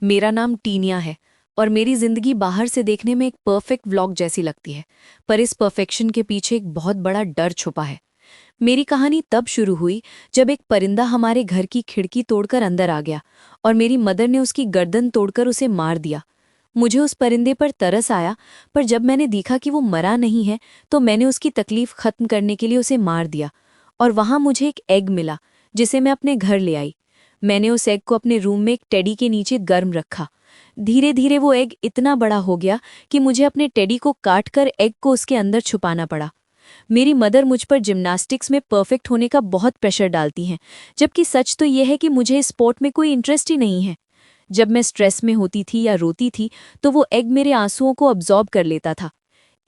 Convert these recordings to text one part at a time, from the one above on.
मेरा नाम टीनिया है और मेरी जिंदगी बाहर से देखने में एक परफेक्ट व्लॉग जैसी लगती है, पर इस परफेक्शन के पीछे एक बहुत बड़ा डर छुपा है। मेरी कहानी तब शुरू हुई जब एक परिंदा हमारे घर की खिड़की तोड़कर अंदर आ गया और मेरी मदर ने उसकी गर्दन तोड़कर उसे मार दिया। मुझे उस परिंदे पर तरस आया, पर जब मैंने देखा कि वो मरा नहीं है तो मैंने उसकी तकलीफ खत्म करने के लिए उसे मार दिया। और वहां मुझे एक एग मिला जिसे मैं अपने घर ले आई। मैंने उस एग को अपने रूम में एक टेडी के नीचे गर्म रखा। धीरे धीरे वो एग इतना बड़ा हो गया कि मुझे अपने टेडी को काट कर एग को उसके अंदर छुपाना पड़ा। मेरी मदर मुझ पर जिम्नास्टिक्स में परफेक्ट होने का बहुत प्रेशर डालती हैं, जबकि सच तो ये है कि मुझे इस स्पोर्ट में कोई इंटरेस्ट ही नहीं है। जब मैं स्ट्रेस में होती थी या रोती थी तो वो एग मेरे आंसुओं को अब्जॉर्ब कर लेता था।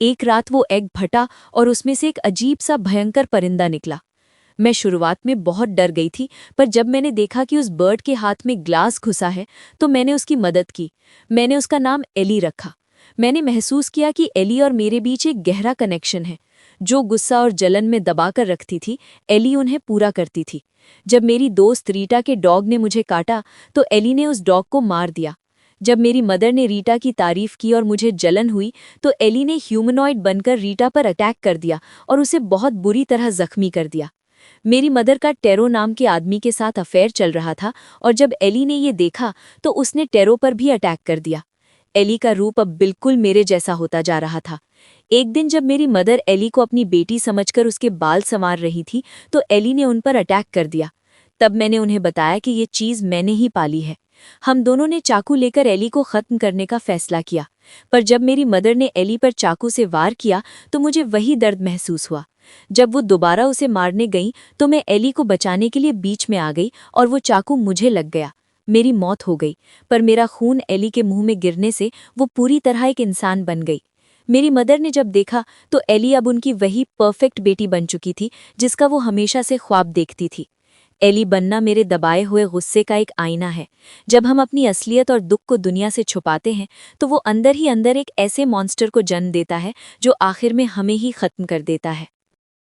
एक रात वो एग फटा और उसमें से एक अजीब सा भयंकर परिंदा निकला। मैं शुरुआत में बहुत डर गई थी, पर जब मैंने देखा कि उस बर्ड के हाथ में ग्लास घुसा है तो मैंने उसकी मदद की। मैंने उसका नाम एली रखा। मैंने महसूस किया कि एली और मेरे बीच एक गहरा कनेक्शन है। जो गुस्सा और जलन में दबाकर रखती थी, एली उन्हें पूरा करती थी। जब मेरी दोस्त रीटा के डॉग ने मुझे काटा तो एली ने उस डॉग को मार दिया। जब मेरी मदर ने रीटा की तारीफ की और मुझे जलन हुई तो एली ने ह्यूमनॉइड बनकर रीटा पर अटैक कर दिया और उसे बहुत बुरी तरह जख्मी कर दिया। मेरी मदर का टेरो नाम के आदमी के साथ अफेयर चल रहा था और जब एली ने ये देखा तो उसने टेरो पर भी अटैक कर दिया। एली का रूप अब बिल्कुल मेरे जैसा होता जा रहा था। एक दिन जब मेरी मदर एली को अपनी बेटी समझकर उसके बाल संवार रही थी तो एली ने उन पर अटैक कर दिया। तब मैंने उन्हें बताया कि ये चीज़ मैंने ही पाली है। हम दोनों ने चाकू लेकर एली को खत्म करने का फैसला किया, पर जब मेरी मदर ने एली पर चाकू से वार किया तो मुझे वही दर्द महसूस हुआ। जब वो दोबारा उसे मारने गई तो मैं एली को बचाने के लिए बीच में आ गई और वो चाकू मुझे लग गया। मेरी मौत हो गई, पर मेरा खून एली के मुंह में गिरने से वो पूरी तरह एक इंसान बन गई। मेरी मदर ने जब देखा तो एली अब उनकी वही परफेक्ट बेटी बन चुकी थी जिसका वो हमेशा से ख्वाब देखती थी। एली बनना मेरे दबाए हुए गुस्से का एक आईना है। जब हम अपनी असलियत और दुख को दुनिया से छुपाते हैं तो वो अंदर ही अंदर एक ऐसे मॉन्स्टर को जन्म देता है जो आखिर में हमें ही खत्म कर देता है।